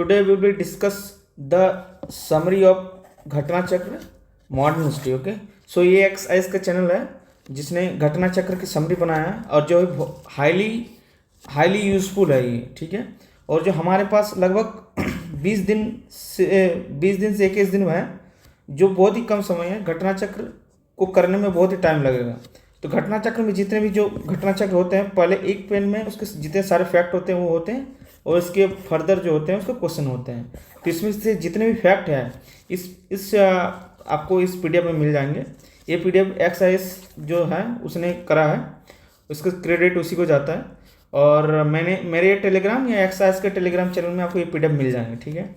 Today we will discuss the summary of घटना चक्र modern history. Okay, सो ये एक्सआईएस का चैनल है जिसने घटना चक्र की समरी बनाया है और जो हाईली यूजफुल है ये. ठीक है, और जो हमारे पास लगभग 20 दिन से 21 दिन में है, जो बहुत ही कम समय है. घटना चक्र को करने में बहुत ही टाइम लगेगा. तो घटना चक्र में जितने भी जो घटना चक्र होते हैं, पहले एक पेन में उसके जितने सारे फैक्ट होते हैं वो होते हैं, और इसके फर्दर जो होते हैं उसके क्वेश्चन होते हैं. तो इसमें से जितने भी फैक्ट हैं इस आपको इस पीडीएफ में मिल जाएंगे. ये पीडीएफ एक्सआईएस जो है उसने करा है, उसका क्रेडिट उसी को जाता है. और मेरे टेलीग्राम या एक्सआईएस के टेलीग्राम चैनल में आपको ये पीडीएफ मिल जाएंगे. ठीक है,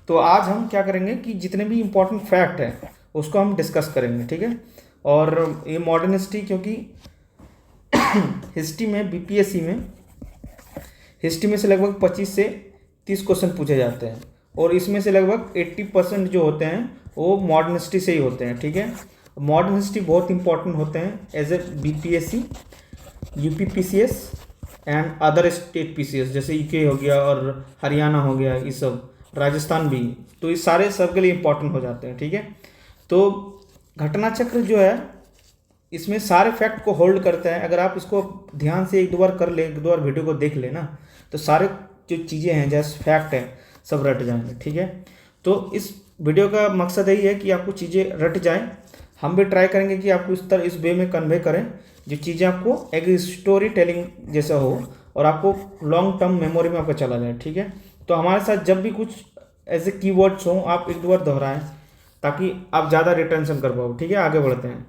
तो आज हम क्या करेंगे कि जितने भी इंपॉर्टेंट फैक्ट हैं उसको हम डिस्कस करेंगे. ठीक है, और ये मॉडर्न हिस्ट्री, क्योंकि हिस्ट्री में बीपीएससी में हिस्ट्री में से लगभग 25 से 30 क्वेश्चन पूछे जाते हैं, और इसमें से लगभग 80% जो होते हैं वो मॉडर्न हिस्ट्री से ही होते हैं. ठीक है, मॉडर्न हिस्ट्री बहुत इंपॉर्टेंट होते हैं as a BPSC, UPPCS and other state PCS, जैसे यूके हो गया और हरियाणा हो गया, ये सब, राजस्थान भी. तो ये सारे सब के लिए इंपॉर्टेंट हो जाते हैं. ठीक है, तो घटना चक्र जो है इसमें सारे फैक्ट को होल्ड करता है. अगर आप इसको ध्यान से एक दो बार कर ले, एक दो बार वीडियो को देख ले ना, तो सारे जो चीज़ें हैं जैसे फैक्ट हैं सब रट जाएंगे. ठीक है, तो इस वीडियो का मकसद यही है कि आपको चीज़ें रट जाएं. हम भी ट्राई करेंगे कि आपको इस वे में कन्वे करें जो चीज़ें आपको एक स्टोरी टेलिंग जैसा हो और आपको लॉन्ग टर्म मेमोरी में आपका चला जाए. ठीक है, तो हमारे साथ जब भी कुछ ऐसे कीवर्ड्स हों आप एक दो बार दोहराएं ताकि आप ज़्यादा रिटेंशन कर पाओ. ठीक है, आगे बढ़ते हैं.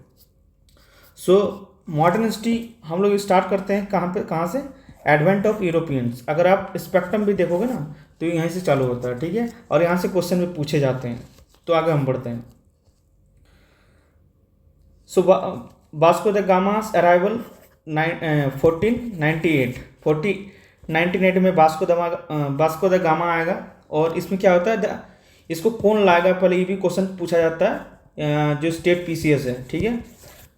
सो मॉडर्न हिस्ट्री हम लोग स्टार्ट करते हैं कहाँ से? Advent of Europeans. अगर आप स्पेक्ट्रम भी देखोगे ना तो यहीं से चालू होता है. ठीक है, और यहाँ से क्वेश्चन भी पूछे जाते हैं. तो आगे हम बढ़ते हैं. सो वास्को द गामास अराइवल 1908 में वास्को द गामा आएगा. और इसमें क्या होता है, इसको कौन लाएगा, पहले ये भी क्वेश्चन पूछा जाता है जो स्टेट पीसीएस है. ठीक है,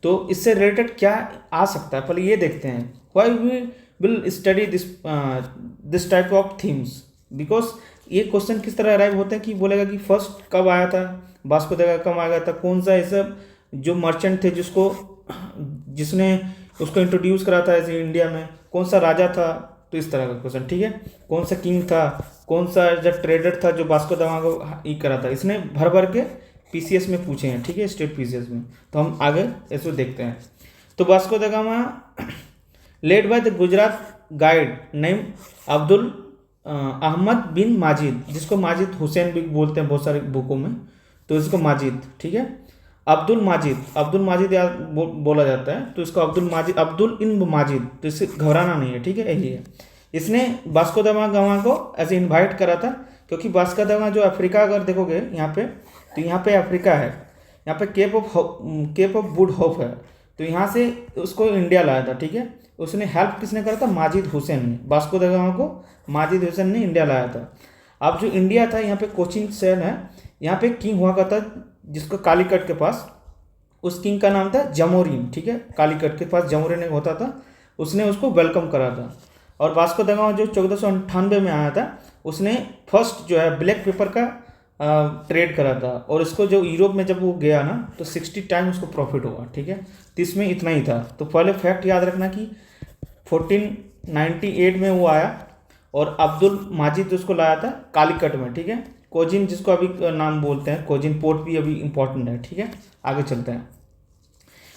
तो इससे रिलेटेड क्या आ सकता है पहले ये देखते हैं. Why we will study this type of themes, because ये क्वेश्चन किस तरह अराइव होते हैं कि बोलेगा कि फर्स्ट कब आया था वास्को द गामा, कब आया था, कौन सा ऐसा जो मर्चेंट थे जिसने उसको इंट्रोड्यूस करा था ऐसे इंडिया में, कौन सा राजा था. तो इस तरह का क्वेश्चन. ठीक है, कौन सा किंग था, कौन सा जो ट्रेडर था जो वास्को द गामा को ये करा था. इसने भर के पीसीएस में पूछे हैं. ठीक है, स्टेट पीसीएस में. तो हम आगे इसको देखते हैं. तो Vasco da Gama led by the Gujarat guide name Abdul Ahmad bin Majid, जिसको माजिद हुसैन भी बोलते हैं बहुत सारे बुकों में, तो इसको माजिद. ठीक है, अब्दुल माजिद याद बोला जाता है, तो इसको अब्दुल इन माजिद. तो इससे घबराना नहीं है. ठीक है, यही है. इसने वास्को द गामा को ऐसे इन्वाइट करा था, क्योंकि वास्को द गामा जो अफ्रीका, अगर देखोगे यहाँ पे, तो यहाँ पे अफ्रीका है, यहाँ पे केप ऑफ गुड होप है, तो यहाँ से उसको इंडिया लाया था. ठीक है, उसने हेल्प किसने करा था? माजिद हुसैन ने. वास्को द गामा को माजिद हुसैन ने इंडिया लाया था. अब जो इंडिया था, यहाँ पे कोचिन शहर है, यहाँ पे किंग हुआ करता जिसको कालीकट के पास, उस किंग का नाम था जमोरिन. ठीक है, कालीकट के पास जमोरिन होता था, उसने उसको वेलकम करा था. और वास्को द गामा जो 1498 में आया था, उसने फर्स्ट जो है ब्लैक पेपर का ट्रेड करा था, और इसको जो यूरोप में जब वो गया ना तो 60 टाइम उसको प्रॉफिट हुआ. ठीक है, तो इसमें इतना ही था. तो पहले फैक्ट याद रखना कि 1498 में वो आया और अब्दुल माजिद उसको लाया था कालीकट में. ठीक है, कोजिन जिसको अभी नाम बोलते हैं, कोजिन पोर्ट भी अभी इंपॉर्टेंट है. ठीक है, आगे चलते हैं.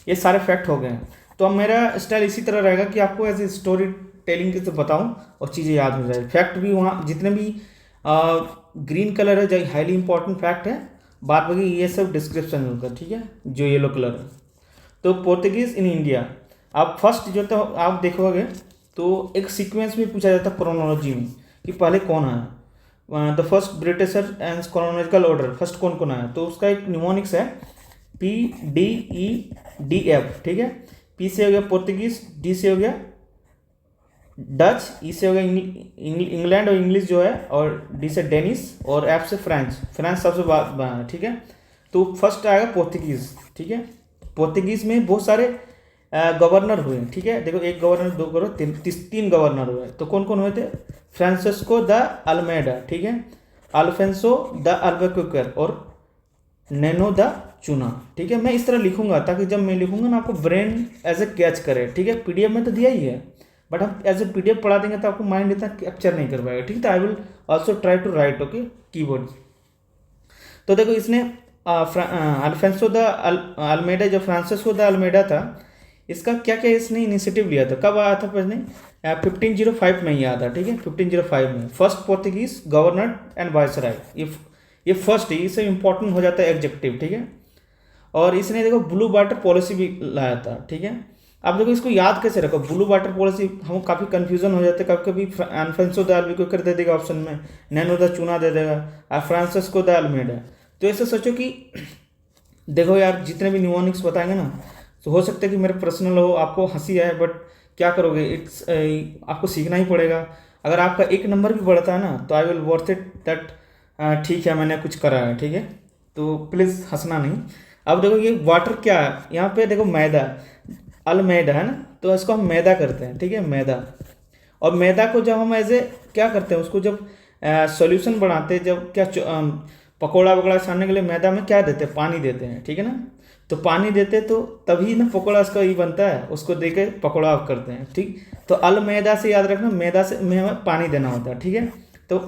ये सारे फैक्ट हो गए हैं. तो अब मेरा स्टाइल इसी तरह रहेगा कि आपको ऐसे स्टोरी टेलिंग के से बताऊं और चीज़ें याद हो जाए. फैक्ट भी वहाँ जितने भी ग्रीन कलर है जो हाईली इंपॉर्टेंट फैक्ट है, बात बाकी ये सब डिस्क्रिप्शन में होगा. ठीक है, जो येलो कलर है. तो पोर्तुगीज़ इन इंडिया, आप फर्स्ट जो तो आप देखोगे तो एक सीक्वेंस में पूछा जाता है क्रोनोलॉजी में कि पहले कौन आया. The first britisher and chronological order, first कौन कौन आया, तो उसका एक न्यूमोनिक्स है PDEDF. ठीक है, पी से हो गया पोर्तुगीज, डी से हो गया डच, ई से हो गया इंग्लैंड और इंग्लिश जो है, और डी से डेनिश, और एफ से फ्रेंच सबसे बाद. ठीक है, तो फर्स्ट आएगा पोर्तुगीज़. ठीक है, पोर्तुगीज़ में बहुत सारे गवर्नर हुए, ठीक है। देखो एक गवर्नर, दो गवर्नर, तीन गवर्नर हुए। तो कौन कौन हुए थे? फ्रांसिस्को द अल्मेडा, ठीक है, अल्फेंसो द अल्बुकर्क और नैनो द चूना, ठीक है। मैं इस तरह लिखूंगा ताकि जब मैं लिखूंगा ना आपको ब्रेन एज ए कैच करे, ठीक है। पीडीएफ में तो दिया ही है, बट हम एज ए पीडीएफ पढ़ा देंगे तो आपको माइंड इतना कैप्चर नहीं कर पाएगा, ठीक है। तो I will also try to write, okay, keyword. तो देखो इसने अल्फेंसो द अल्मेडा, जो फ्रांसिस्को द अल्मेडा था, इसका क्या क्या इसने इनिशिएटिव लिया था, कब आया था पहले? 1505 में ही आया था, ठीक है, 1505 में। First Portuguese governor and viceroy, ये फर्स्ट ही, इससे इंपॉर्टेंट हो जाता है एग्जेक्टिव, ठीक है। और इसने देखो ब्लू वाटर पॉलिसी भी लाया था, ठीक है। अब देखो इसको याद कैसे रखो, ब्लू वाटर पॉलिसी, हम काफ़ी कंफ्यूजन हो जाते हैं कभी कभी। अल्फेंसो द अल्बुकर्क दे देगा ऑप्शन में, नैनो द चूना दे देगा, और फ्रांसिस्को द अल्मेडा। तो ऐसे सोचो कि देखो यार, जितने भी न्यूमोनिक्स बताएंगे ना, तो हो सकता है कि मेरे पर्सनल हो, आपको हंसी आए, बट क्या करोगे, इट्स आपको सीखना ही पड़ेगा। अगर आपका एक नंबर भी बढ़ता है ना, तो I will worth it that, ठीक है मैंने कुछ करा है, ठीक है। तो प्लीज़ हंसना नहीं। अब देखो ये वाटर क्या है, यहाँ पे देखो मैदा, अलमैदा है ना, तो इसको हम मैदा करते हैं, ठीक है, मैदा। और मैदा को जब हम ऐसे क्या करते हैं, उसको जब सॉल्यूशन बनाते हैं, जब क्या पकौड़ा वकौड़ा छानने के लिए मैदा में क्या देते हैं, पानी देते हैं, ठीक है ना। तो पानी देते तो तभी ना पकौड़ा उसका ही बनता है, उसको दे के पकौड़ा आप करते हैं, ठीक। तो अलमैदा से याद रखना, मैदा से में हमें पानी देना होता है, ठीक है। तो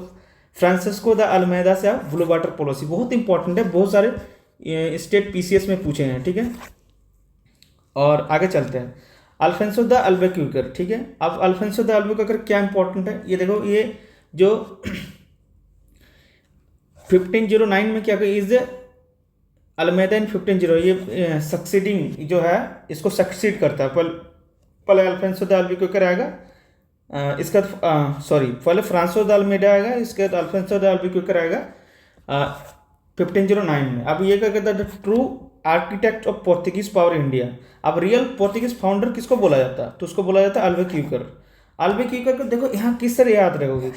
फ्रांसिस्को द अल्मेदा से आप ब्लू वाटर पॉलिसी, बहुत इंपॉर्टेंट है, बहुत सारे स्टेट पीसीएस में पूछे हैं, ठीक है। और आगे चलते हैं, अल्फेंसो द अल्बुकर्क, ठीक है। अब अल्फेंसो द अल्बुकर्क क्या इंपॉर्टेंट है, ये देखो, ये जो 1509 में क्या इज अल्मेदा इन 1500, ये सक्सीडिंग जो है, इसको सक्सीड करता है। पहले अल्फेंसो द अल्बुकर्क आएगा, इसका सॉरी, पहले फ्रांसो द अल्मेडा आएगा, इसके बाद अल्फेंसो द अल्बुकर्क आएगा 1509 में। अब ये क्या कहता है, true architect of Portuguese power India. अब रियल पोर्तुगीज फाउंडर किसको बोला जाता है, तो उसको बोला जाता है अल्बुकर्क। अल्बुकर्क देखो यहाँ किस तरह याद रखोगे,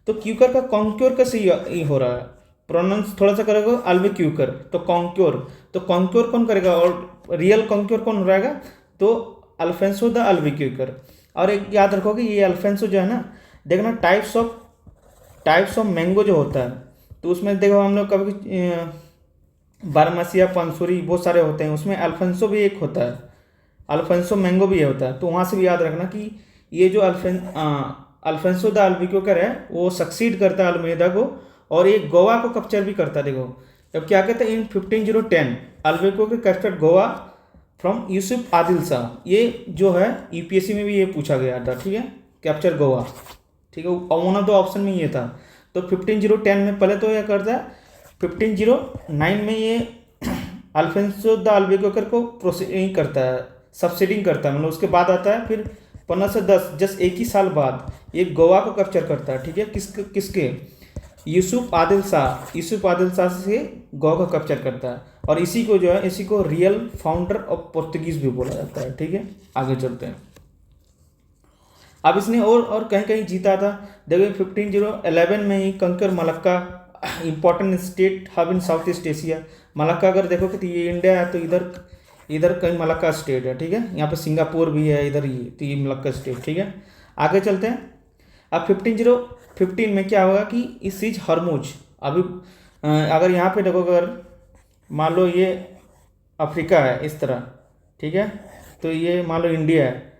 तो क्यूकर का कॉन्क्योर का सही हो रहा है, प्रोनाउंस थोड़ा सा करेगा अल्बुकर्क, तो कॉन्क्योर कौन करेगा, और रियल कॉन्क्योर कौन रहेगा, तो अल्फेंसो द अल्बुकर्क। और एक याद रखोगे, ये अल्फेंसो जो है ना, देखना टाइप्स ऑफ मैंगो जो होता है, तो उसमें देखो हम लोग कभी बारहमासिया, पंसूरी, बहुत सारे होते हैं, उसमें अल्फेंसो भी एक होता है, अल्फेंसो मैंगो भी ये होता है। तो वहाँ से भी याद रखना कि ये जो अल्फेंसो द अल्बुकर्क है, वो सक्सीड करता है अल्मेदा को, और ये गोवा को कैप्चर भी करता है। देखो अब क्या कहते हैं, इन 1510 Albuquerque captured Goa from Yusuf Adil Shah. ये जो है यूपीएससी में भी ये पूछा गया था, ठीक है, कैप्चर गोवा, ठीक है, वन ऑफ द ऑप्शन में ये था। तो 1510 में पहले तो यह करता है, 1509 में ये अल्फेंसो द अल्बुकर्क को प्रोसीडिंग करता है, सब्सिडिंग करता है, मतलब उसके बाद आता है फिर 1510, जस्ट एक ही साल बाद ये गोवा को कैप्चर करता है, ठीक है। किसके यूसुफ आदिल शाह से गोवा को कैप्चर करता है, और इसी को जो है, इसी को रियल फाउंडर ऑफ पोर्तुगीज भी बोला जाता है, ठीक है। आगे चलते हैं। अब इसने और कहीं कहीं जीता था, देखो 1511 में ही कंकर मलक्का, इंपॉर्टेंट स्टेट हब इन साउथ ईस्ट एशिया। मलक्का अगर देखोगे तो ये इंडिया है, तो इधर कहीं मलक्का स्टेट है, ठीक है। यहाँ पे सिंगापुर भी है, इधर ये, तो ये मलक्का स्टेट, ठीक है। आगे चलते हैं। अब 1515 में क्या होगा कि इस चीज हरमुज, अभी अगर यहाँ पे देखो, अगर मान लो ये अफ्रीका है इस तरह, ठीक है, तो ये मान लो इंडिया है,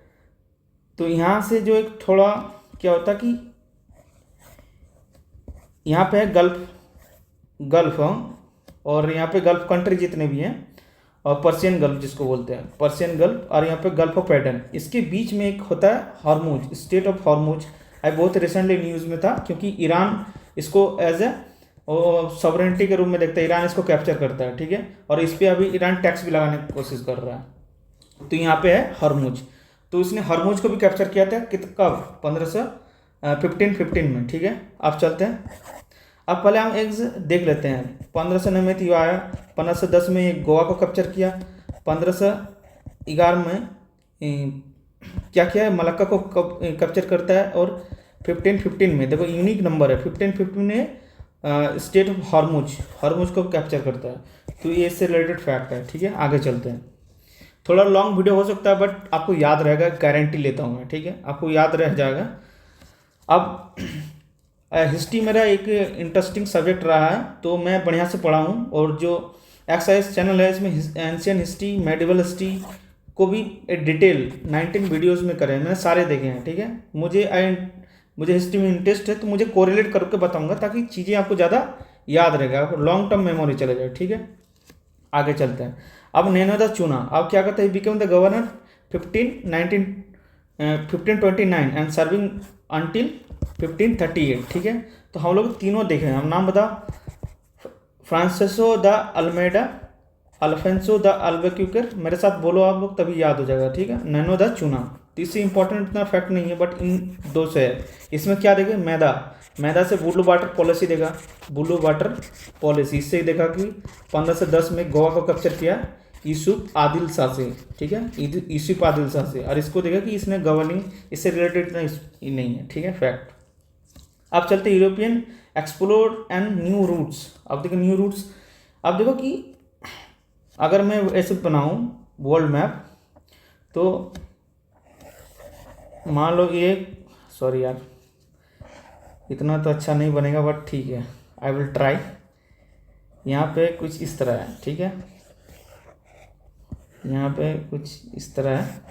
तो यहाँ से जो एक थोड़ा क्या होता कि यहाँ पे है गल्फ और यहाँ पे गल्फ कंट्री जितने भी हैं, और पर्शियन गल्फ जिसको बोलते हैं, पर्शियन गल्फ, और यहाँ पे गल्फ ऑफ एडन, इसके बीच में एक होता है हॉर्मुज, स्टेट ऑफ हॉर्मुज। आई बहुत रिसेंटली न्यूज़ में था, क्योंकि ईरान इसको एज ए सॉवरेनिटी के रूप में देखता है, ईरान इसको कैप्चर करता है, ठीक है। और इस पर अभी ईरान टैक्स भी लगाने की कोशिश कर रहा है। तो यहाँ पे है हॉर्मुज, तो इसने हॉर्मुज को भी कैप्चर किया था, कब, 1515 में, ठीक है। अब चलते हैं। अब पहले हम एक देख लेते हैं, 1509 में तो आया, 1510 में गोवा को कैप्चर किया, 1511 में क्या किया है, मलक्का को कैप्चर करता है, और 1515 में देखो यूनिक नंबर है, 1515 में स्टेट ऑफ हॉर्मुज को कैप्चर करता है। तो ये इससे रिलेटेड फैक्ट है, ठीक है। आगे चलते हैं। थोड़ा लॉन्ग वीडियो हो सकता है बट आपको याद रहेगा, गारंटी लेता हूँ मैं, ठीक है, आपको याद रह जाएगा। अब हिस्ट्री मेरा एक इंटरेस्टिंग सब्जेक्ट रहा है, तो मैं बढ़िया से पढ़ा हूँ। और जो एक्सआईएस चैनल है इसमें एंशियन हिस्ट्री, मेडिवल हिस्ट्री को भी डिटेल 19 वीडियोस में करे हैं, मैंने सारे देखे हैं, ठीक है। मुझे हिस्ट्री में इंटरेस्ट है तो मुझे कोरिलेट करके बताऊंगा ताकि चीज़ें आपको ज़्यादा याद रहेगा, आपको लॉन्ग टर्म मेमोरी चले जाए, ठीक है। आगे चलते हैं। अब नैनोदा चुना, अब क्या कहते हैं, become the governor 1529 and serving until 1538, ठीक है। तो हम लोग तीनों देखे हैं, हम नाम बताओ। Francisco de Almeida, Alfonso de Albuquerque, मेरे साथ बोलो आप लोग तभी याद हो जाएगा, ठीक है। नैनो द चुना, तीसरी इंपॉर्टेंट इतना फैक्ट नहीं है बट इन दो से है। इसमें क्या देखे, मैदा से ब्लू वाटर पॉलिसी देगा, ब्लू वाटर पॉलिसी, इससे देखा कि 15 से 10 में गोवा को कैप्चर किया यूसुफ आदिल शाह से, ठीक है, यूसुफ आदिल शाह से। और इसको देखा कि इसने गवर्निंग, इससे रिलेटेड नहीं है, ठीक है, फैक्ट। अब चलते European explore and new routes. अब देखो न्यू रूट्स, अब देखो कि अगर मैं ऐसे बनाऊं वर्ल्ड मैप, तो मान लो ये, सॉरी यार इतना तो अच्छा नहीं बनेगा बट ठीक है, आई विल ट्राई। यहाँ पे कुछ इस तरह है, ठीक है, यहाँ पे कुछ इस तरह है,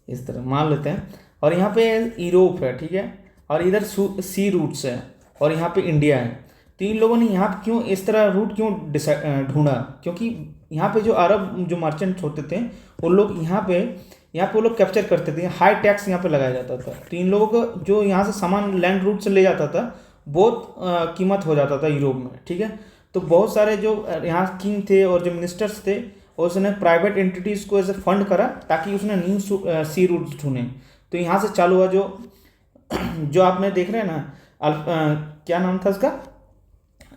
इस तरह मान लेते हैं। और यहाँ पे यूरोप है, ठीक है, और इधर सी रूट्स है, और यहाँ पे इंडिया है। तो इन लोगों ने यहाँ पे क्यों इस तरह रूट क्यों ढूंढा, क्योंकि यहाँ पे जो अरब जो मर्चेंट होते थे वो लोग यहाँ पे वो लोग कैप्चर करते थे, हाई टैक्स यहाँ पे लगाया जाता था। तो इन लोगों को जो यहाँ से सामान लैंड रूट से ले जाता था बहुत कीमत हो जाता था यूरोप में, ठीक है। तो बहुत सारे जो यहाँ किंग थे और जो मिनिस्टर्स थे, उसने प्राइवेट एंटिटीज़ को ऐसे फंड करा ताकि उसने न्यू सी रूट्स ढूंढे। तो यहाँ से चालू हुआ जो आप में देख रहे हैं ना, क्या नाम था उसका,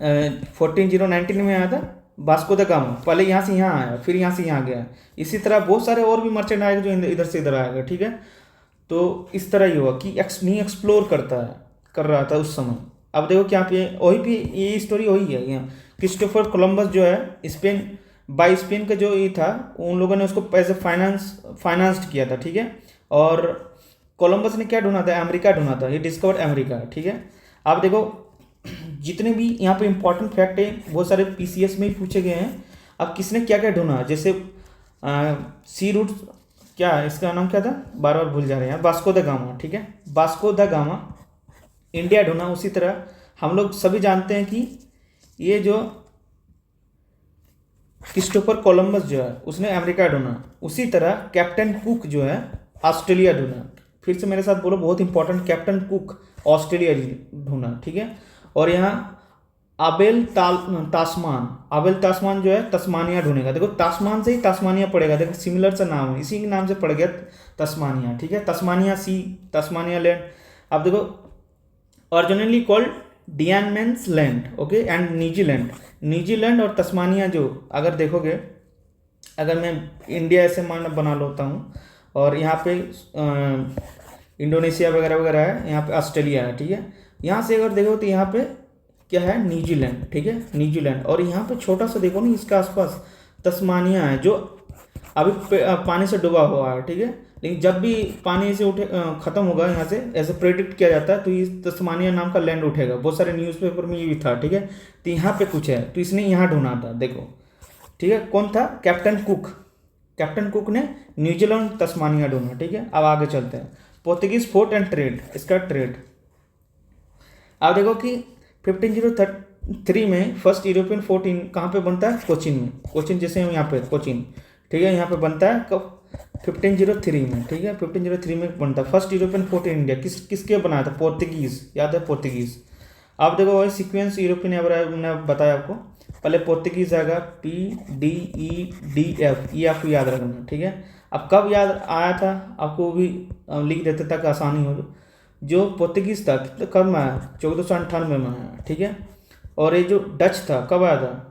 1419 में आया था वास्को द गामा, पहले यहाँ से यहाँ आया, फिर यहाँ से यहाँ गया। इसी तरह बहुत सारे और भी मर्चेंट आएगा जो इधर से इधर आएगा, ठीक है। तो इस तरह ही हुआ कि नहीं एक्सप्लोर कर रहा था उस समय। अब देखो क्या पे वही भी ये स्टोरी वही है। यहाँ क्रिस्टोफर कोलंबस जो है स्पेन का जो ये था, उन लोगों ने उसको पैसे फाइनेंस्ड किया था, ठीक है। और कोलंबस ने क्या ढूंढा था, अमेरिका ढूंढा था, ये डिस्कवर्ड अमेरिका, ठीक है। आप देखो जितने भी यहाँ पे इंपॉर्टेंट फैक्ट है बहुत सारे पीसीएस में ही पूछे गए हैं। अब किसने क्या क्या ढूंढा, जैसे सी रूट, क्या इसका नाम क्या था, बार बार भूल जा रहे हैं, वास्को द गामा, ठीक है, वास्को द गामा इंडिया ढूंढा। उसी तरह हम लोग सभी जानते हैं कि ये जो क्रिस्टोफर कोलंबस जो है उसने अमेरिका ढूंढा, उसी तरह कैप्टन कुक जो है ऑस्ट्रेलिया ढूंढा। फिर से मेरे साथ बोलो, बहुत इंपॉर्टेंट, कैप्टन कुक ऑस्ट्रेलिया ढूंढा, ठीक है। और यहाँ आबेल तास्मान जो है तस्मानिया ढूंढेगा। देखो तास्मान से ही तास्मानिया पड़ेगा, देखो सिमिलर सा नाम है, इसी के नाम से पड़ गया तस्मानिया, ठीक है, तस्मानिया सी, तस्मानिया लैंड। अब देखो originally called Diemen's land, okay, and New Zealand और तस्मानिया जो अगर देखोगे, अगर मैं इंडिया ऐसे बना लेता हूँ और यहाँ पे इंडोनेशिया वगैरह वगैरह है, यहाँ पे ऑस्ट्रेलिया है, ठीक है। यहाँ से अगर देखो तो यहाँ पे क्या है, न्यूजीलैंड, ठीक है, न्यूजीलैंड। और यहाँ पे छोटा सा देखो ना, इसके आसपास तस्मानिया है जो अभी पानी से डूबा हुआ है, ठीक है। लेकिन जब भी पानी से उठे खत्म होगा यहाँ से, ऐसे प्रेडिक्ट किया जाता है, तो ये तस्मानिया नाम का लैंड उठेगा। बहुत सारे न्यूज़पेपर में ये भी था, ठीक है। तो यहाँ पे कुछ है, तो इसने यहाँ ढूंढा था, देखो, ठीक है। कौन था, कैप्टन कुक ने न्यूजीलैंड तस्मानिया ढूंढा, ठीक है। अब आगे चलते हैं, पोर्तुगीज फोर्ट एंड ट्रेड, इसका ट्रेड। आप देखो कि 1503 में फर्स्ट यूरोपियन फोर्ट कहाँ पे बनता है, कोचिन में, कोचिन जैसे हम यहाँ पे कोचिन, ठीक है, यहाँ पे बनता है कब, 1503 में, ठीक है, 1503 में बनता है first European fort in India. किसके बनाया था, पोर्तुगीज, याद है, पोर्तुगीज। आप देखो वही सीक्वेंस यूरोपियन मैंने बताया आपको, पहले पोर्तुगीज आएगा, PDEDF, ये आपको याद रखना, ठीक है। अब कब याद आया था आपको भी लिख देते ताकि आसानी हो। जो पोर्तुगीज था कब में आया, 1498 में आया, ठीक है। और ये जो डच था कब आया था,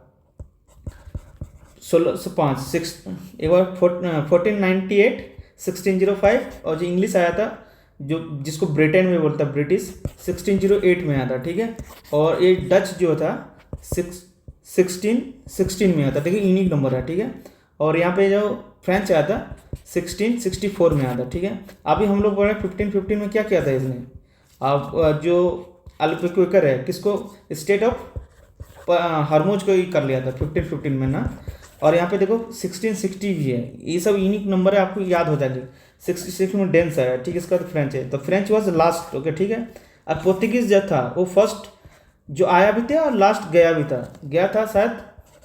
1605, एक बार 1498, 1605। और जो इंग्लिश आया था, जो जिसको ब्रिटेन में बोलता है ब्रिटिश, 1608 में आया था, ठीक है। और ये डच जो था 1616 में आया था, देखिए यूनिक नंबर है, ठीक है। और यहाँ पे जो फ्रेंच आया था 1664 में आया था, ठीक है। अभी हम लोग बोल रहे हैं 1515 में क्या किया था इसने, अब जो अल्बुकर्क है किसको, स्टेट ऑफ हरमुज को ही कर लिया था 1515 में ना। और यहाँ पे देखो 1660 भी है, ये सब यूनिक नंबर है, आपको याद हो जाएगी। 66 में डेंस है, ठीक है, इसका तो फ्रेंच है, तो फ्रेंच वॉज लास्ट, ओके, ठीक है। और पोर्तुगीज जो था वो फर्स्ट जो आया भी था और लास्ट गया था शायद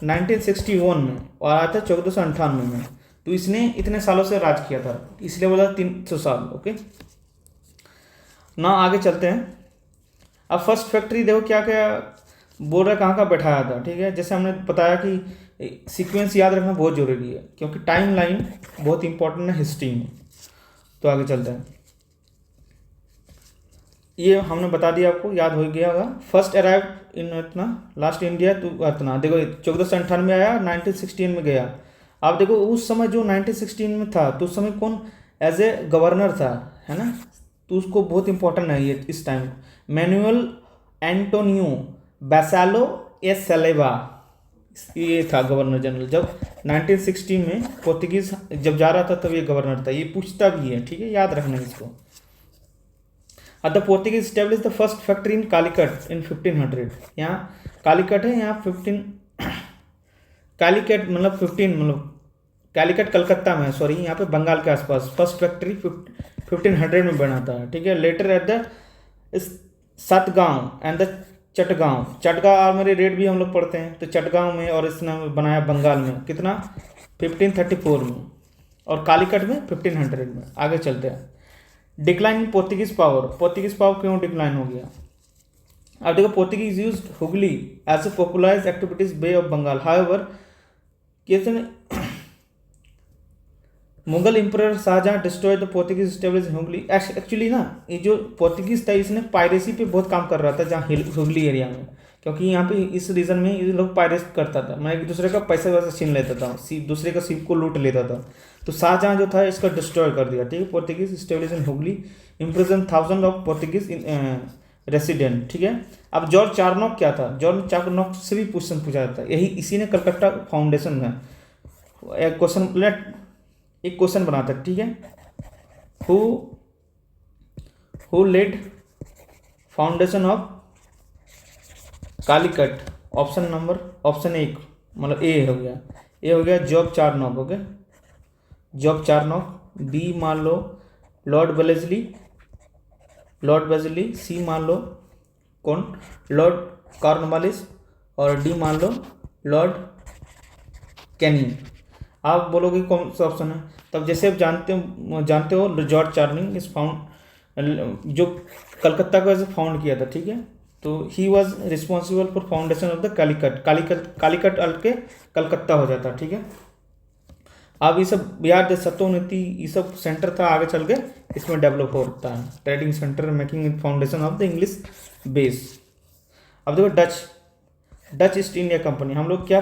1961 में, और आया था 1498 में। तो इसने इतने सालों से राज किया था, इसलिए बोला 300 साल, ओके ना। आगे चलते हैं। अब फर्स्ट फैक्ट्री देखो क्या क्या बोल रहा है, कहाँ का बैठाया था, ठीक है। जैसे हमने बताया कि सीक्वेंस याद रखना बहुत जरूरी है, क्योंकि टाइम लाइन बहुत इंपॉर्टेंट है हिस्ट्री में। तो आगे चलते हैं। ये हमने बता दिया, आपको याद हो गया होगा। फर्स्ट अराइव इन इतना लास्ट इंडिया तो इतना देखो 1498 में आया, 1916 में गया। आप देखो उस समय जो 1916 में था तो उस समय कौन एज ए गवर्नर था, है ना, तो उसको बहुत इंपॉर्टेंट है ये इस टाइम। मैनुअल एंटोनियो बैसालो ए सलेवा, ये था गवर्नर जनरल। जब 1916 में पोर्तुगीज जब जा रहा था तब ये गवर्नर था, ये पूछता भी है, ठीक है, याद रखना इसको। The Portuguese establish the first factory in Calicut in 1500। यहाँ कालीकट है, यहाँ 15 कालीकट मतलब 15 मतलब कालीकट कलकत्ता में, सॉरी यहाँ पे बंगाल के आसपास फर्स्ट फैक्ट्री 1500 में बना था, ठीक है। Later at the Satgaon and the Chittagong armoury rate भी हम लोग पढ़ते हैं, तो चटगांव में, और इसने बनाया बंगाल में कितना 1534 में, और कालीकट में 1500 में। आगे चलते हैं। डिक्लाइन इन पोर्तुगीज पावर क्यों डिक्लाइन हो गया। अब देखो Portuguese use Hooghly as a popularize activities Bay of Bengal, however कैसे Mughal emperor Shah Jahan destroy the Portuguese establish Hooghly. Actually ना ये जो पोर्तुगीज था इसने पायरेसी पे बहुत काम कर रहा था जहाँ हुगली एरिया में, क्योंकि यहाँ पे इस रीजन में ये लोग पायरेसी करता था, मैं एक दूसरे का पैसा वैसा छीन लेता था, दूसरे का शिप को लूट लेता था। तो शाहजहां जो था इसका डिस्ट्रॉय कर दिया, ठीक है। Portuguese establish in Hooghly, imprison thousand of Portuguese resident, ठीक है। अब जॉर्ज चार्नोक क्या था, जॉर्ज चार्नोक से भी क्वेश्चन पूछा जाता है, यही इसी ने कलकत्ता फाउंडेशन में एक क्वेश्चन बनाता है, ठीक है। Who led foundation of Calicut, option एक मतलब ए हो गया Job Charnock, okay, Job Charnock. B मान लो लॉर्ड वेलेस्ली, सी मान लो कौन लॉर्ड कॉर्नवालिस, और डी मान लो लॉर्ड कैनिंग। आप बोलोगे कौन सा ऑप्शन है, तब जैसे आप जानते हो जॉर्ज चार्निंग इस फाउंड जो कलकत्ता को ऐसे फाउंड किया था, ठीक है। तो he was responsible for foundation of the Calicut अल के कलकत्ता हो जाता, ठीक है। अब ये सब बिहार सत्तोन्नति ये सब सेंटर था, आगे चल के इसमें डेवलप होता है trading centre making foundation of the English base. अब देखो डच ईस्ट इंडिया कंपनी, हम लोग क्या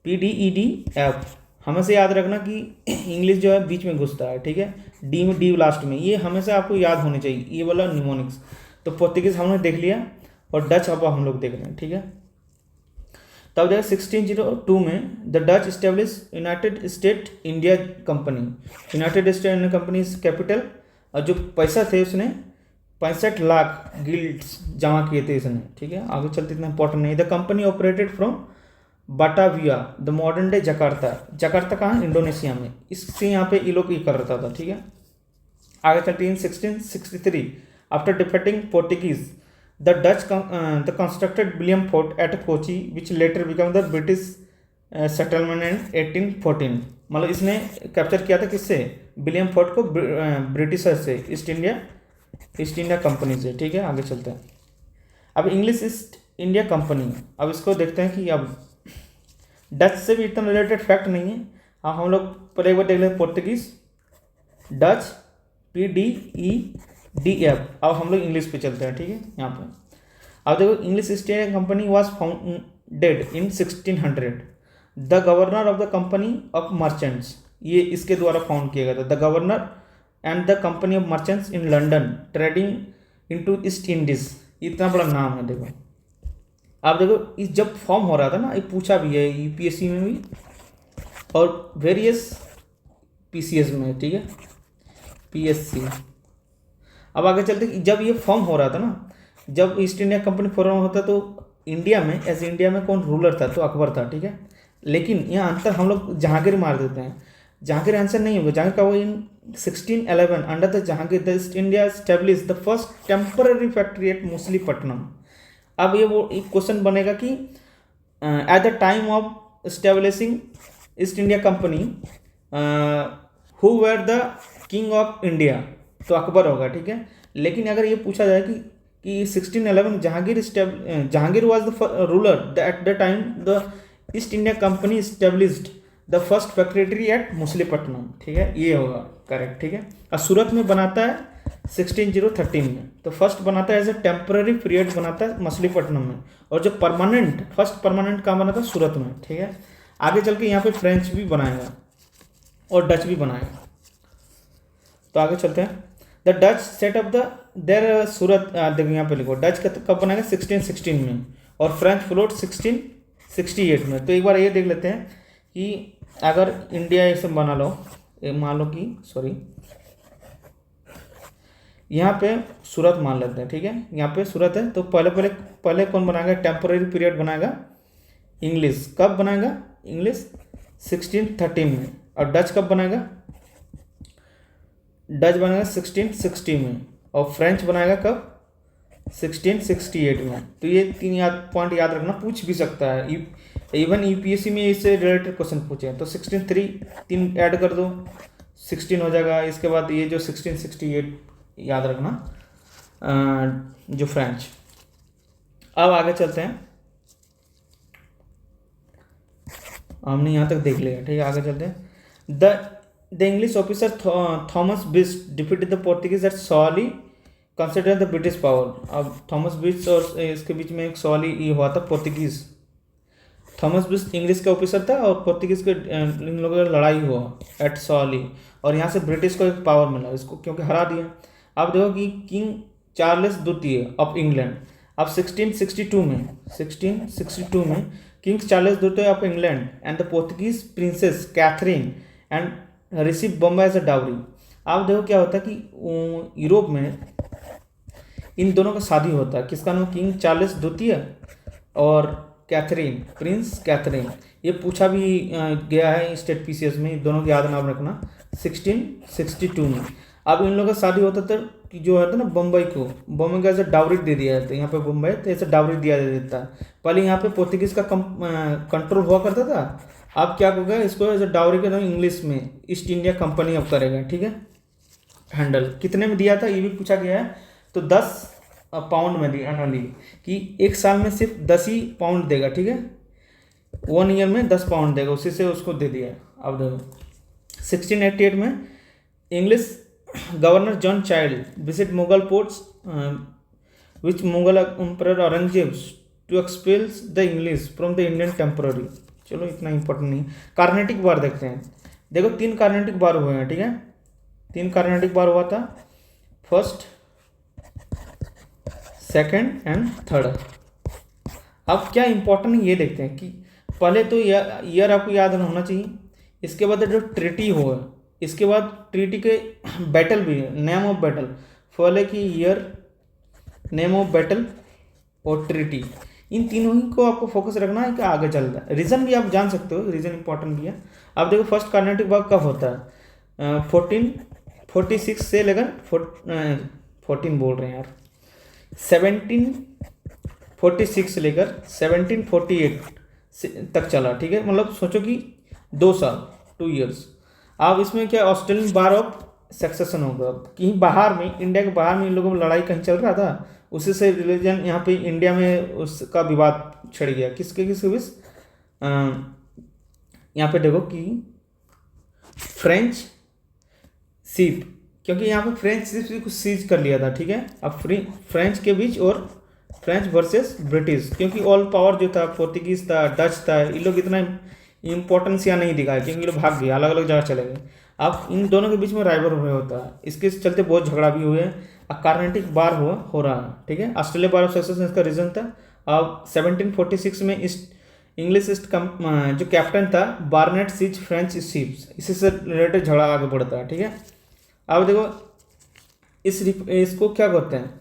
PDEDF हमेशा याद रखना कि इंग्लिश जो है बीच में घुसता है, ठीक है, डी लास्ट में, ये हमेशा आपको याद होनी चाहिए, ये वाला निमोनिक्स। तो पोर्तुगीज हमने देख लिया और डच अब हम लोग देख रहे हैं, ठीक है। तब देखो 1602 में the Dutch establish United state India company capital, और जो पैसा थे उसने 65 लाख गिल्ड्स जमा किए थे इसने, ठीक है। आगे चलते इतना इंपॉर्टेंट नहीं। The company operated from Batavia the modern day Jakarta कहाँ इंडोनेशिया में, इससे यहाँ पे ये लोग ये कर रहा था, ठीक है। आगे चलते हैं 1663 after defeating Portuguese the Dutch the constructed William Fort at Kochi which later become the British settlement in 1814। मतलब इसने कैप्चर किया था किससे, विलियम फोर्ट को, ब्रिटिशर से, ईस्ट इंडिया कंपनी से, ठीक है। आगे चलते हैं। अब इंग्लिश ईस्ट इंडिया कंपनी, अब इसको देखते हैं कि अब डच से भी इतना रिलेटेड फैक्ट नहीं है। हाँ हम लोग पहले एक बार देख लेते पोर्तुगीज, डच, PDEDF। अब हम लोग इंग्लिश पे चलते हैं, ठीक है। यहाँ पे अब देखो English east India company was founded in 1600। The governor of the company of merchants, ये इसके द्वारा फाउंड किया गया था। The governor and the company of merchants in London trading into east Indies, इतना बड़ा नाम है। देखो आप देखो इस जब फॉर्म हो रहा था ना, ये पूछा भी है UPSC में भी, और वेरियस पीसीएस में, ठीक है, पीएससी। अब आगे चलते कि जब ये फॉर्म हो रहा था ना, जब ईस्ट इंडिया कंपनी फॉर्म होता तो इंडिया में, ऐसे इंडिया में कौन रूलर था, तो अकबर था, ठीक है। लेकिन यहाँ अंतर हम लोग जहांगीर मार देते हैं, जहांगीर आंसर नहीं होगा। जहांगीर का वो in 1611 under the Jahangir the East India establish the first temporary factory at Masulipatnam. अब ये वो एक क्वेश्चन बनेगा कि at the time of establishing East India Company who were the king of India, तो अकबर होगा, ठीक है। लेकिन अगर ये पूछा जाए कि 1611 Jahangir was the ruler at the time the East India Company established the first factory at Masulipatnam, ठीक है, ये होगा करेक्ट, ठीक है। और सूरत में बनाता है 1613 में, तो फर्स्ट बनाता है एज ए टेम्पररी पीरियड बनाता है मछलीपट्टनम में, और जो फर्स्ट परमानेंट कहाँ बना था, सूरत में, ठीक है। आगे चल के यहाँ पे फ्रेंच भी बनाएगा और डच भी बनाएगा। तो आगे चलते हैं। The Dutch set up there Surat, देखो यहाँ पे लिखो डच कब बनाएगा, 1616 में, और फ्रेंच फ्लोट 1668 में। तो एक बार ये देख लेते हैं कि अगर इंडिया ऐसे बना लो, मान लो कि सॉरी यहाँ पे सूरत मान लेते हैं, ठीक है, यहाँ पे सूरत है, तो पहले कौन बनाएगा, टेम्पररी पीरियड बनाएगा इंग्लिश। कब बनाएगा इंग्लिश, 1613 में। और डच कब बनाएगा, डच बनाएगा 1660 में, और फ्रेंच बनाएगा कब, 1668 में। तो ये तीन पॉइंट याद रखना, पूछ भी सकता है, इवन यूपीएससी में इससे रिलेटेड क्वेश्चन पूछे हैं। तो 16 3 ऐड कर दो, 16 हो जाएगा। इसके बाद ये जो 1668 याद रखना, जो फ्रेंच। अब आगे चलते हैं, हमने यहाँ तक देख लिया, ठीक है। आगे चलते हैं। The English officer Thomas Best defeated the Portuguese at Swally consider the British power. अब थॉमस बिस्ट और इसके बीच में एक सॉली ये हुआ था, पोर्तुगीज। थॉमस बिस्ट इंग्लिश का ऑफिसर था और पोर्तुगीज के इन लोगों का लड़ाई हुआ एट सॉली, और यहाँ से ब्रिटिश को एक पावर मिला इसको, क्योंकि हरा दिया। अब देखो कि किंग चार्ल्स द्वितीय ऑफ इंग्लैंड, अब 1662 में किंग चार्ल्स द्वितीय of England and the Portuguese princess Catherine and receive Bombay as a dowry. अब देखो क्या होता है कि यूरोप में इन दोनों का शादी होता है। किसका नाम, किंग चार्ल्स द्वितीय और कैथरीन, प्रिंस कैथरीन। ये पूछा भी गया है स्टेट पीसीएस में, दोनों के याद नाम रखना। 1662 में अब इन लोगों का शादी होता था कि जो है ना बम्बई का ऐसे डावरी दे दिया जाता है। यहाँ पे बम्बई तो ऐसे डावरी दिया देता है। पहले यहाँ पे पोर्तुगीज का कंट्रोल हुआ करता था, अब क्या होगा, इसको एज डावरी के नाम इंग्लिश में ईस्ट इंडिया कंपनी अब करेगा, ठीक है, हैंडल। कितने में दिया था ये भी पूछा गया है, तो 10 पाउंड में दिया एनुअली, कि एक साल में सिर्फ 10 ही पाउंड देगा, ठीक है, 1 ईयर में 10 पाउंड देगा, उसी से उसको दे दिया। अब देखो 1688 में English governor John Child visit Mughal ports which Mughal emperor Aurangzeb to expels the English from the Indian temporary. चलो इतना इंपॉर्टेंट नहीं। कार्नेटिक वार देखते हैं। देखो 3 कार्नेटिक वार हुए हैं, ठीक है, 3 कार्नेटिक वार हुआ था, फर्स्ट, सेकंड एंड थर्ड। अब क्या इंपॉर्टेंट ये देखते हैं कि पहले तो ईयर आपको याद होना चाहिए, इसके बाद जो ट्रीटी हुआ, इसके बाद ट्रीटी के बैटल भी है, नेम ऑफ बैटल, पहले की ईयर, नेम ऑफ बैटल और ट्रीटी, इन तीनों ही को आपको फोकस रखना है कि आगे चलता है। रीज़न भी आप जान सकते हो, रीज़न इंपॉर्टेंट भी है। अब देखो फर्स्ट कार्नेटिक वार कब होता है, 1446 से लेकर 14 बोल रहे हैं यार, 1746 से लेकर 1748 तक चला, ठीक है, मतलब सोचो कि 2 साल, 2 ईयर्स। अब इसमें क्या, ऑस्ट्रेलियन बार ऑफ सक्सेशन होगा, कहीं बाहर में, इंडिया के बाहर में इन लोगों में लड़ाई कहीं चल रहा था, उसी से रिलीजन यहाँ पे इंडिया में उसका विवाद छिड़ गया। किसके बीच, यहाँ पे देखो कि फ्रेंच सीप, क्योंकि यहाँ पे फ्रेंच सीप को सीज कर लिया था, ठीक है। अब फ्रेंच के बीच और फ्रेंच वर्सेस ब्रिटिश, क्योंकि ऑल पावर जो था, पोर्तुगीज था, डच था, ये लोग इतना इंपॉर्टेंस यहाँ नहीं दिखाया, क्योंकि ये लोग भाग गए, अलग अलग जगह चले गए। अब इन दोनों के बीच में राइवल हुए होता है, इसके चलते बहुत झगड़ा भी हुए। कार्नेटिक बार हो रहा है, ठीक है। ऑस्ट्रेलिया बार ऑफ सक्सेशन इसका रीजन था। अब 1746 में इंग्लिश ईस्ट जो कैप्टन था बार्नेट सीज फ्रेंच शिप्स, इसी से रिलेटेड झगड़ा आगे बढ़ता है, ठीक है। अब देखो इसको क्या कहते हैं,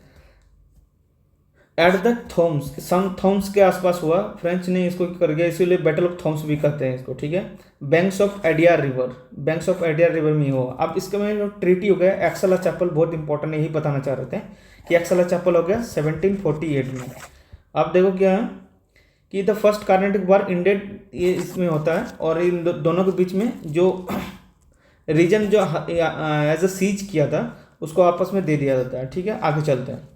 एट द थॉम्स, सम थॉम्स के आसपास हुआ, फ्रेंच ने इसको कर गया, इसीलिए बैटल ऑफ थॉम्स भी कहते हैं इसको, ठीक है। Banks of Adyar river, banks of Adyar river में हुआ। अब इसके में ट्रीटी हो गया एक्सला चैपल, बहुत इंपॉर्टेंट, यही बताना चाह रहे थे कि एक्सला चैपल हो गया 1748 में। अब देखो क्या है कि the first Carnatic war ended, ये इसमें होता है, और इन दोनों के बीच में जो रीजन जो एज अ सीज किया था उसको आपस में दे दिया जाता है, ठीक है। आगे चलते हैं।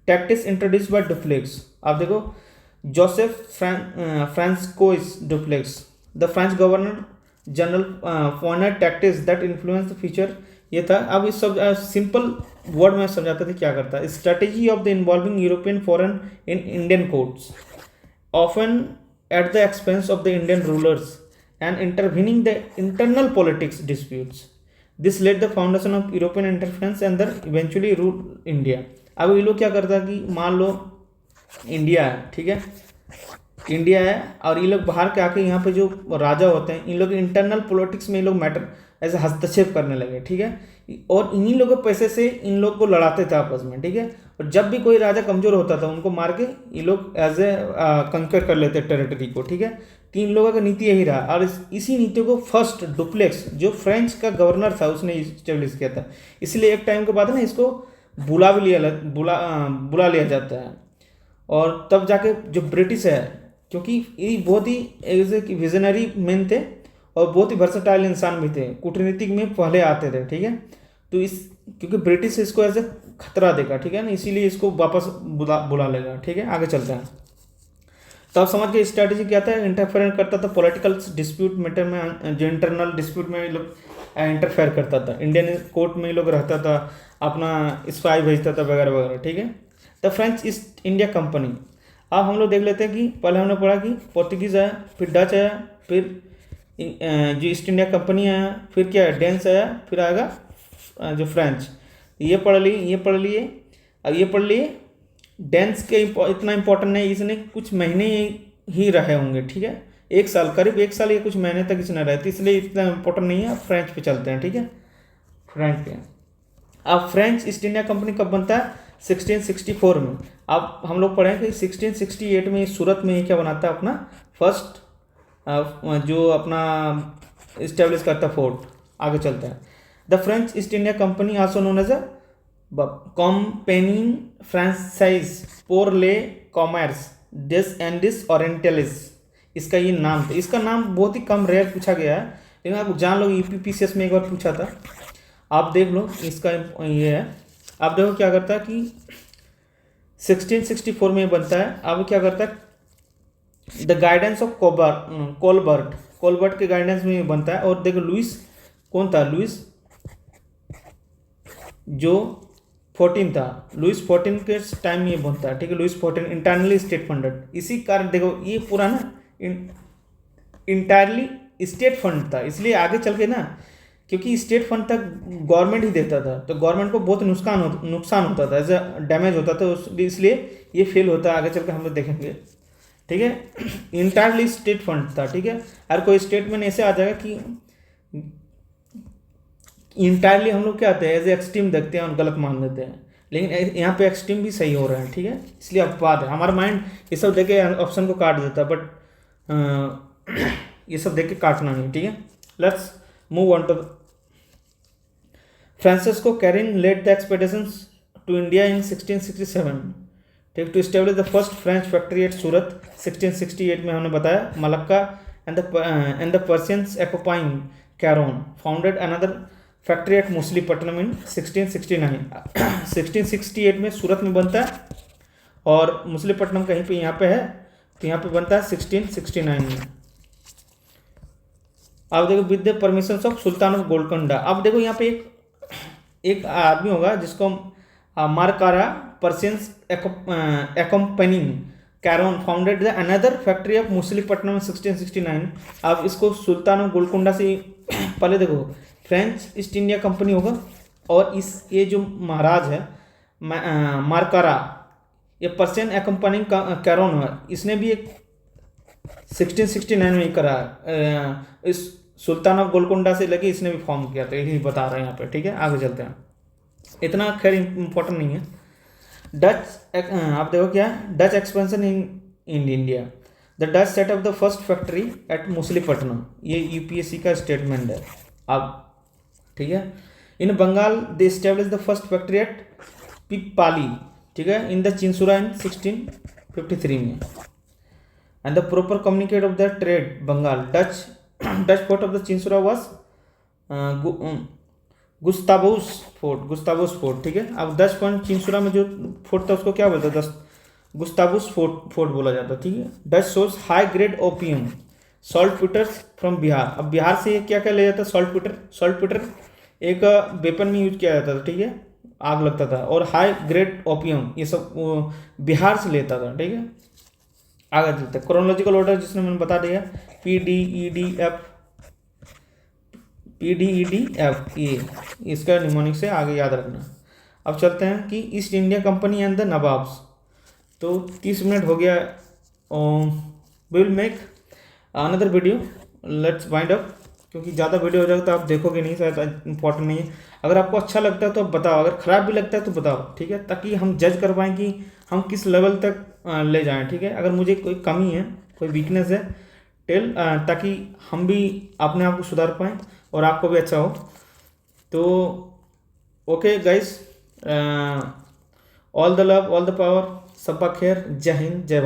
Tactics introduce by Dupleix. आप देखो Joseph Franciscus Dupleix, the French governor general former tactics that influence the future, ये था। अब इस सब सिंपल वर्ड में समझाते थे क्या करता है। Strategy of the involving European foreign in Indian courts often at the expense of the Indian rulers and intervening the internal politics disputes. This laid the foundation of European interference and then eventually rule India. अब ये लोग क्या करता है कि मान लो India है, ठीक है, इंडिया है, और ये लोग बाहर के आके यहाँ पे जो राजा होते हैं, इन लोग इंटरनल पॉलिटिक्स में ये लोग मैटर ऐसे हस्तक्षेप करने लगे, ठीक है। और इन्हीं लोगों के पैसे से इन लोग को लड़ाते थे आपस में, ठीक है। और जब भी कोई राजा कमजोर होता था उनको मार के ये लोग एज ए कंकर कर लेते टेरिटरी को, ठीक है। कि इन लोगों का नीति यही रहा, और इसी नीति को फर्स्ट डुप्लेक्स जो फ्रेंच का गवर्नर था उसने स्टेब्लिश किया था। इसलिए एक टाइम के बाद ना इसको बुला लिया जाता है। और तब जाके जो ब्रिटिश है, क्योंकि ये बहुत ही एक विजनरी मैन थे और बहुत ही वर्सटाइल इंसान भी थे, कूटनीतिक में पहले आते थे, ठीक है। तो क्योंकि ब्रिटिश इसको ऐसे खतरा देगा, ठीक है ना, इसीलिए इसको वापस बुला लेगा, ठीक है। आगे चलते हैं। तो आप समझ के स्ट्रैटेजी क्या था, इंटरफेयर करता था पॉलिटिकल डिस्प्यूट मैटर में, जो इंटरनल डिस्प्यूट में ये लोग इंटरफेयर करता था। इंडियन कोर्ट में ये लोग रहता था, अपना स्पाई भेजता था वगैरह वगैरह, ठीक है। The French East India company. अब हम लोग देख लेते हैं कि पहले हमने पढ़ा कि पोर्तुगीज़ आया, फिर डच आया, फिर जो ईस्ट इंडिया कंपनी आया, फिर क्या डेंस आया, फिर आएगा जो फ्रेंच। ये पढ़ लिए, अब ये पढ़ लिए। डेंस के इतना इंपॉर्टेंट नहीं, इसने कुछ महीने ही रहे होंगे, ठीक है, एक साल, करीब एक साल या कुछ महीने तक इसने रहे थे, इसलिए इतना इंपॉर्टेंट नहीं है। फ्रेंच पे चलते हैं, ठीक है। फ्रेंच पे अब फ्रेंच ईस्ट इंडिया कंपनी कब बनता है, 1664 में। अब हम लोग पढ़ें कि 1668 में सूरत में क्या बनाता है अपना फर्स्ट जो अपना इस्टेब्लिश करता फोर्ट। आगे चलता है। The French East India Company also known as a Compagnie Francaise pour le Commerce dish Andes Orientalis, इसका ये नाम था। इसका नाम बहुत ही कम रेयर पूछा गया है, लेकिन आप जान लो यूपीपीसीएस में एक बार पूछा था, आप देख लो इसका ये है। आप देखो क्या करता है कि 1664 में बनता है। अब क्या करता है, द गाइडेंस ऑफ कोलबर्ट के गाइडेंस में बनता है। और देखो लुइस कौन था, लुइस जो 14 था, लुइस 14 के टाइम में ये बनता है, ठीक है। लुइस 14 इंटरनली स्टेट फंडेड, इसी कारण देखो ये पूरा ना इंटायरली स्टेट फंड था, इसलिए आगे चल के ना, क्योंकि स्टेट फंड तक गवर्नमेंट ही देता था, तो गवर्नमेंट को बहुत नुकसान होता था, ऐसा डैमेज होता था, इसलिए ये फेल होता है। आगे चल के हम लोग देखेंगे, ठीक है। इंटायरली स्टेट फंड था, ठीक है। हर कोई स्टेटमेंट ऐसे आ जाएगा कि इंटायरली हम लोग क्या आते हैं एज ए एक्सट्रीम देखते हैं और गलत मान लेते हैं, लेकिन यहाँ पे एक्सट्रीम भी सही हो रहा है, ठीक है। इसलिए अपवाद है, हमारा माइंड ये सब देख के ऑप्शन को काट देता है, बट ये सब देख के काटना नहीं, ठीक है। Let's move on to Francisco Caron led the expeditions to India in 1667, ठीक, to establish the first French factory at Surat. 1668 में हमने बताया Malacca and the Persians accompanying Caron founded another factory at Masulipatnam in 1669। 1668 में सूरत में बनता है, और मुसलीपट्टनम कहीं पे यहाँ पे है, तो यहाँ पे बनता है 1669 में। अब देखो with the permission of Sultan of Golconda. अब देखो यहाँ पे एक आदमी होगा जिसको Marcara Persians accompanying Caron founded the another factory of Masulipatnam 1669। अब इसको सुल्तान ऑफ गोलकोंडा से पहले देखो फ्रेंच ईस्ट इंडिया कंपनी होगा, और ये जो महाराज है मारकारा, ये पर्शियन एक्कम्पनिंग कैरोन है, इसने भी एक 1669 में ही करा है। इस सुल्तान ऑफ गोलकुंडा से लेके इसने भी फॉर्म किया था, यही बता रहे हैं यहाँ पे। ठीक है, आगे चलते हैं। इतना खैर इम्पोर्टेंट नहीं है। आप देखो क्या, Dutch expansion in India. The Dutch set up the first factory at Masulipatnam, ये यूपीएससी का स्टेटमेंट है। अब ठीक है, in Bengal they establish the first factory at Pipli, ठीक है, इन द चिंसुरा इन 1653 में। And the proper communicate of the trade Bengal Dutch fort of the Chinsura was Gustavus Fort. ठीक है, अब 10 पॉइंट चिंसुरा में जो फोर्ट था उसको क्या बोलता है, गुस्ताबुस फोर्ट बोला जाता है। ठीक है, Dutch source high grade opium saltpetres from Bihar. अब बिहार से क्या क्या ले जाता है, सॉल्ट पीटर एक वेपन में यूज किया जाता था। ठीक है, आग लगता था। और हाई ग्रेड ओपियम ये सब बिहार से लेता था। ठीक है, आगे चलते हैं। क्रोनोलॉजिकल ऑर्डर जिसने मैंने बता दिया, PDEDF ये इसका निमोनिक से आगे याद रखना। अब चलते हैं कि East India Company and the nawabs. तो 30 मिनट हो गया। We will make another video, let's wind up, क्योंकि ज़्यादा वीडियो हो जाएगा तो आप देखोगे नहीं, शायद इंपॉर्टेंट नहीं है। अगर आपको अच्छा लगता है तो आप बताओ, अगर ख़राब भी लगता है तो बताओ। ठीक है, ताकि हम जज कर पाएँ कि हम किस लेवल तक ले जाएं। ठीक है, अगर मुझे कोई कमी है, कोई वीकनेस है, ताकि हम भी अपने आप को सुधार पाएँ और आपको भी अच्छा हो। तो okay guys, all the love, all the power, सबका खैर, जय हिंद, जय भारत।